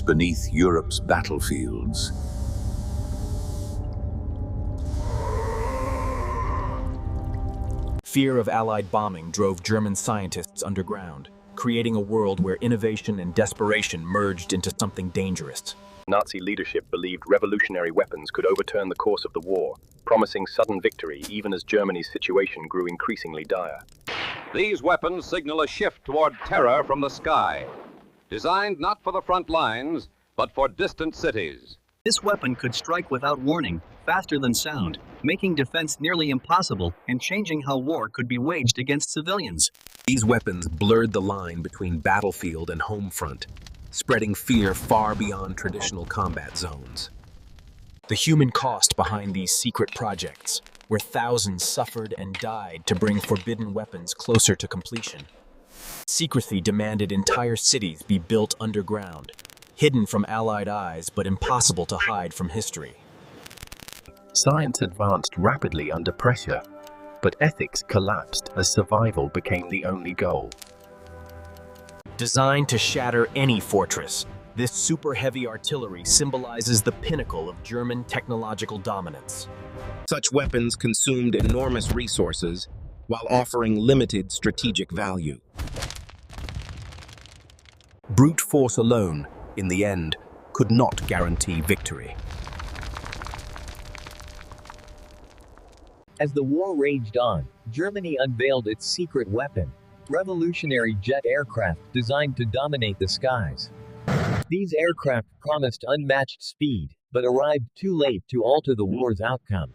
beneath Europe's battlefields. Fear of Allied bombing drove German scientists underground, creating a world where innovation and desperation merged into something dangerous. Nazi leadership believed revolutionary weapons could overturn the course of the war, promising sudden victory even as Germany's situation grew increasingly dire. These weapons signal a shift toward terror from the sky, designed not for the front lines, but for distant cities. This weapon could strike without warning, faster than sound, making defense nearly impossible and changing how war could be waged against civilians. These weapons blurred the line between battlefield and home front, spreading fear far beyond traditional combat zones. The human cost behind these secret projects, where thousands suffered and died to bring forbidden weapons closer to completion. Secrecy demanded entire cities be built underground, hidden from Allied eyes but impossible to hide from history. Science advanced rapidly under pressure, but ethics collapsed as survival became the only goal. Designed to shatter any fortress, this super-heavy artillery symbolizes the pinnacle of German technological dominance. Such weapons consumed enormous resources while offering limited strategic value. Brute force alone, in the end, could not guarantee victory. As the war raged on, Germany unveiled its secret weapon, revolutionary jet aircraft designed to dominate the skies. These aircraft promised unmatched speed, but arrived too late to alter the war's outcome.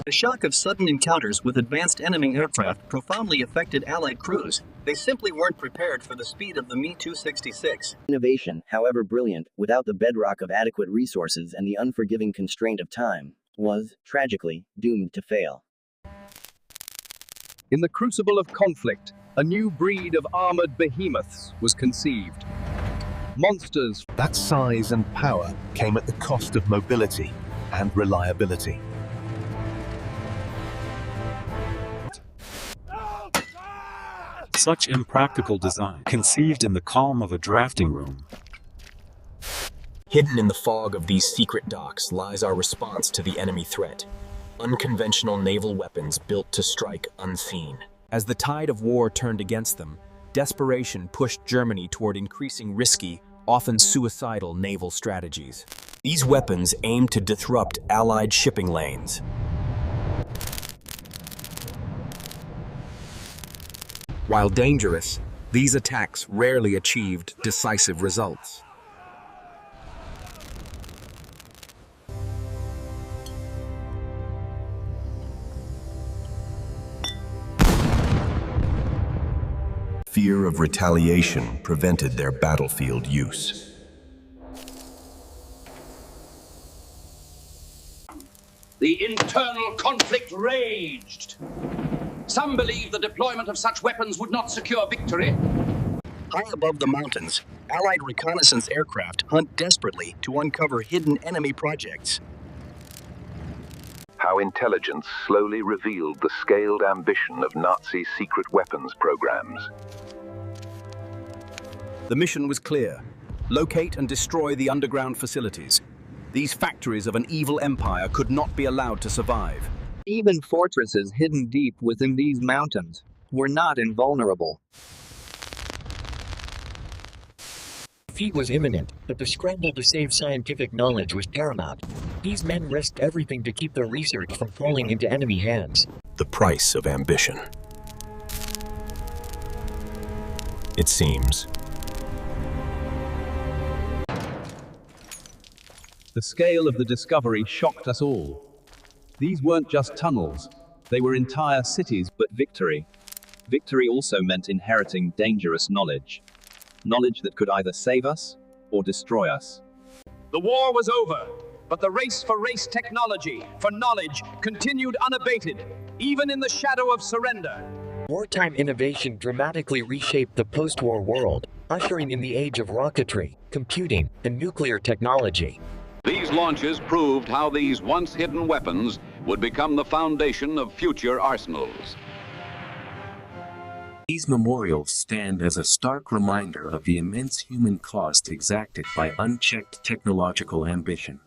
The shock of sudden encounters with advanced enemy aircraft profoundly affected Allied crews. They simply weren't prepared for the speed of the Me-266. Innovation, however brilliant, without the bedrock of adequate resources and the unforgiving constraint of time, was, tragically, doomed to fail. In the crucible of conflict, a new breed of armored behemoths was conceived. Monsters. That size and power came at the cost of mobility and reliability. Such impractical design, conceived in the calm of a drafting room. Hidden in the fog of these secret docks lies our response to the enemy threat. Unconventional naval weapons built to strike unseen. As the tide of war turned against them, desperation pushed Germany toward increasing risky, often suicidal naval strategies. These weapons aimed to disrupt Allied shipping lanes. While dangerous, these attacks rarely achieved decisive results. Fear of retaliation prevented their battlefield use. The internal conflict raged. Some believed the deployment of such weapons would not secure victory. High above the mountains, Allied reconnaissance aircraft hunt desperately to uncover hidden enemy projects. How intelligence slowly revealed the scaled ambition of Nazi secret weapons programs. The mission was clear: locate and destroy the underground facilities. These factories of an evil empire could not be allowed to survive. Even fortresses hidden deep within these mountains were not invulnerable. Defeat was imminent, but the scramble to save scientific knowledge was paramount. These men risked everything to keep their research from falling into enemy hands. The price of ambition. It seems. The scale of the discovery shocked us all. These weren't just tunnels, they were entire cities. But victory. Victory also meant inheriting dangerous knowledge. Knowledge that could either save us or destroy us. The war was over, but the race for race technology, for knowledge, continued unabated, even in the shadow of surrender. Wartime innovation dramatically reshaped the post-war world, ushering in the age of rocketry, computing, and nuclear technology. These launches proved how these once hidden weapons would become the foundation of future arsenals. These memorials stand as a stark reminder of the immense human cost exacted by unchecked technological ambition.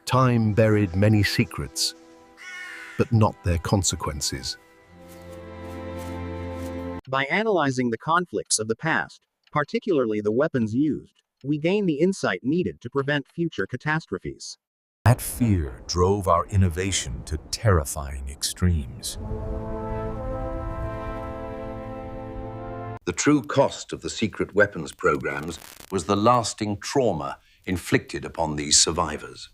Time buried many secrets, but not their consequences. By analyzing the conflicts of the past, particularly the weapons used, we gain the insight needed to prevent future catastrophes. That fear drove our innovation to terrifying extremes. The true cost of the secret weapons programs was the lasting trauma inflicted upon these survivors.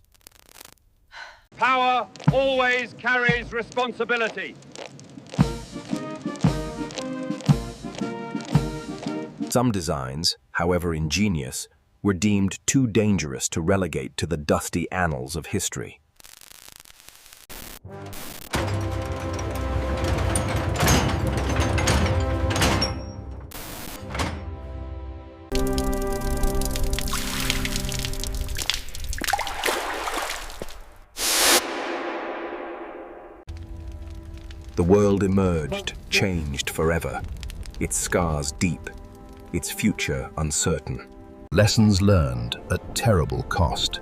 Power always carries responsibility. Some designs, however ingenious, were deemed too dangerous to relegate to the dusty annals of history. The world emerged, changed forever, its scars deep, its future uncertain. Lessons learned at terrible cost.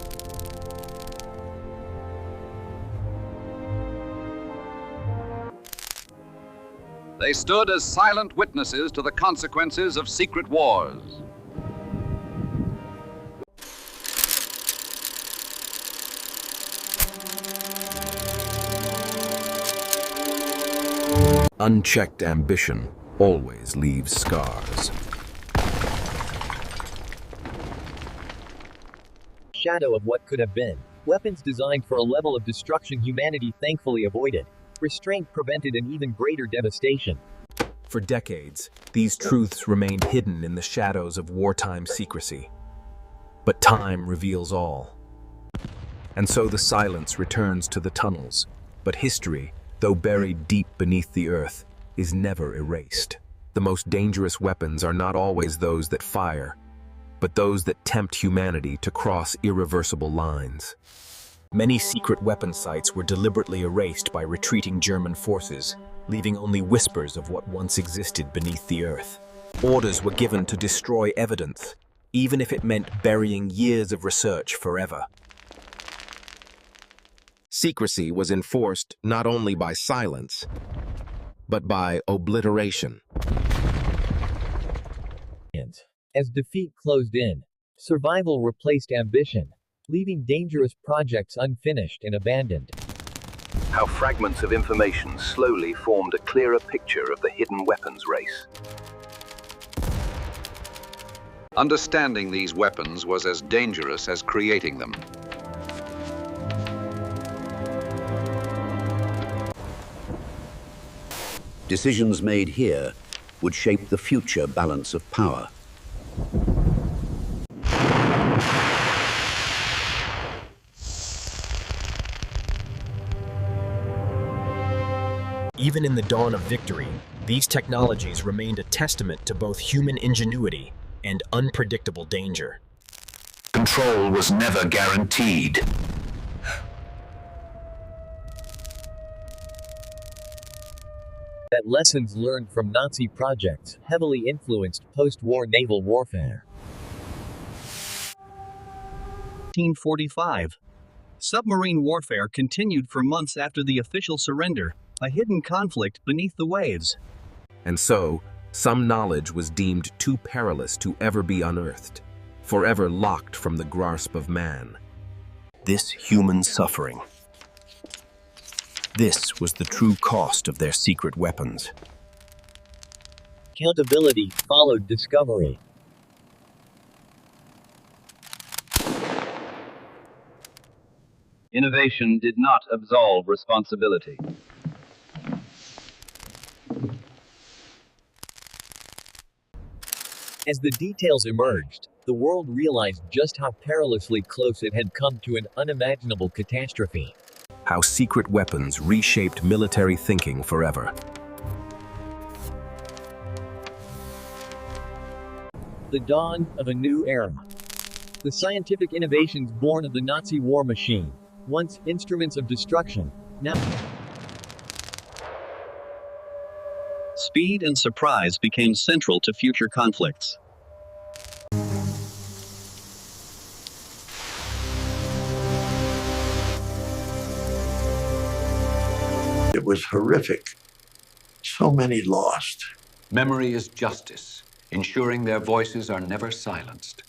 They stood as silent witnesses to the consequences of secret wars. Unchecked ambition always leaves scars. Shadow of what could have been. Weapons designed for a level of destruction humanity thankfully avoided. Restraint prevented an even greater devastation. For decades, these truths remained hidden in the shadows of wartime secrecy. But time reveals all. And so the silence returns to the tunnels. But history, though buried deep beneath the earth, is never erased. The most dangerous weapons are not always those that fire, but those that tempt humanity to cross irreversible lines. Many secret weapon sites were deliberately erased by retreating German forces, leaving only whispers of what once existed beneath the earth. Orders were given to destroy evidence, even if it meant burying years of research forever. Secrecy was enforced not only by silence, but by obliteration. As defeat closed in, survival replaced ambition, leaving dangerous projects unfinished and abandoned. How fragments of information slowly formed a clearer picture of the hidden weapons race. Understanding these weapons was as dangerous as creating them. Decisions made here would shape the future balance of power. Even in the dawn of victory, these technologies remained a testament to both human ingenuity and unpredictable danger. Control was never guaranteed. That lessons learned from Nazi projects heavily influenced post-war naval warfare. 1945. Submarine warfare continued for months after the official surrender, a hidden conflict beneath the waves. And so, some knowledge was deemed too perilous to ever be unearthed, forever locked from the grasp of man. This human suffering. This was the true cost of their secret weapons. Accountability followed discovery. Innovation did not absolve responsibility. As the details emerged, the world realized just how perilously close it had come to an unimaginable catastrophe. How secret weapons reshaped military thinking forever. The dawn of a new era. The scientific innovations born of the Nazi war machine, once instruments of destruction, now Speed and surprise became central to future conflicts. It was horrific. So many lost. Memory is justice, ensuring their voices are never silenced.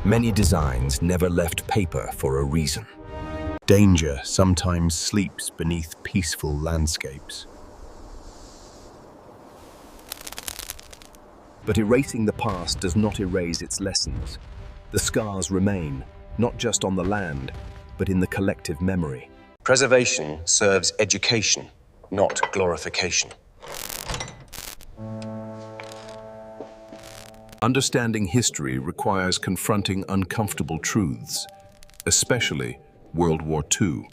Many designs never left paper for a reason. Danger sometimes sleeps beneath peaceful landscapes. But erasing the past does not erase its lessons. The scars remain, not just on the land, but in the collective memory. Preservation serves education, not glorification. Understanding history requires confronting uncomfortable truths, especially World War II.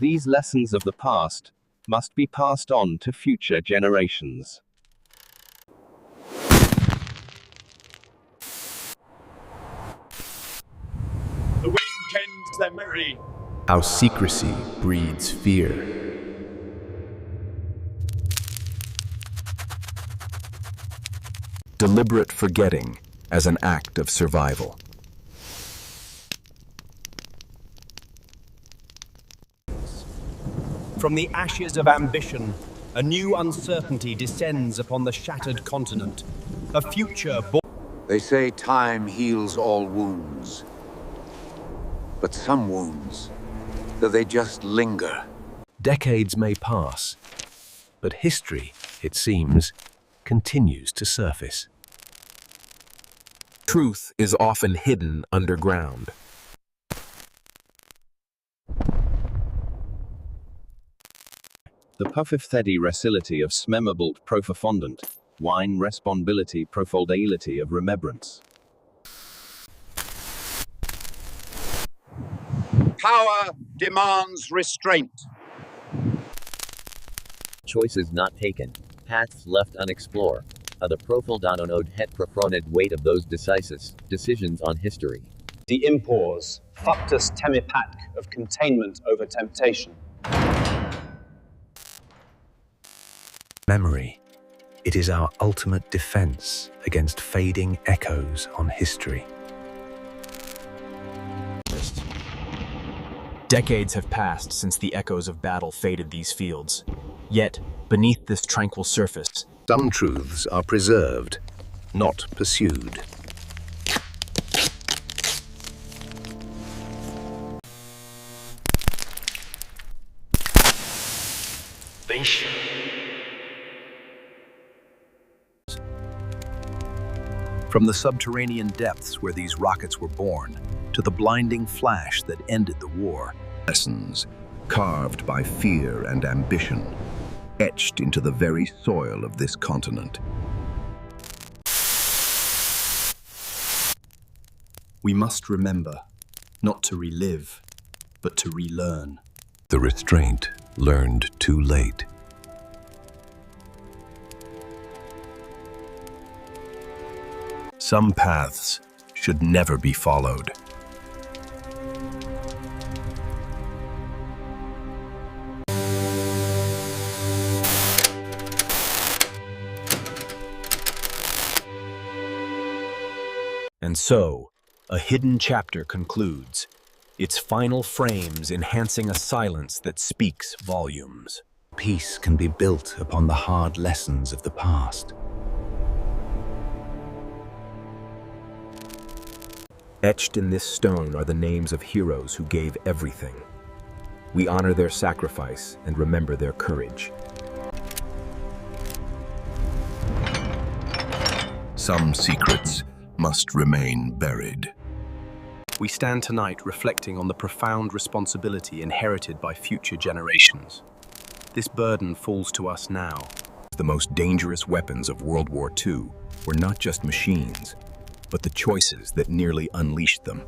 These lessons of the past must be passed on to future generations. The wind kens their memory. How secrecy breeds fear. Deliberate forgetting as an act of survival. From the ashes of ambition, a new uncertainty descends upon the shattered continent. A future born. They say time heals all wounds. But some wounds, though they just linger. Decades may pass, but history, it seems, continues to surface. Truth is often hidden underground. The Puffifthedi recility of smemabelt profofondant, wine responsibility profoldaility of remembrance. Power demands restraint. Choices not taken, paths left unexplored, are the profoldanonode het profroned weight of those decisive decisions on history. The impors, factus temipac of containment over temptation. Memory. It is our ultimate defense against fading echoes on history. Decades have passed since the echoes of battle faded these fields. Yet, beneath this tranquil surface, some truths are preserved, not pursued. From the subterranean depths where these rockets were born, to the blinding flash that ended the war. Lessons carved by fear and ambition, etched into the very soil of this continent. We must remember, not to relive, but to relearn. The restraint learned too late. Some paths should never be followed. And so, a hidden chapter concludes, its final frames enhancing a silence that speaks volumes. Peace can be built upon the hard lessons of the past. Etched in this stone are the names of heroes who gave everything. We honor their sacrifice and remember their courage. Some secrets must remain buried. We stand tonight reflecting on the profound responsibility inherited by future generations. This burden falls to us now. The most dangerous weapons of World War II were not just machines, but the choices that nearly unleashed them.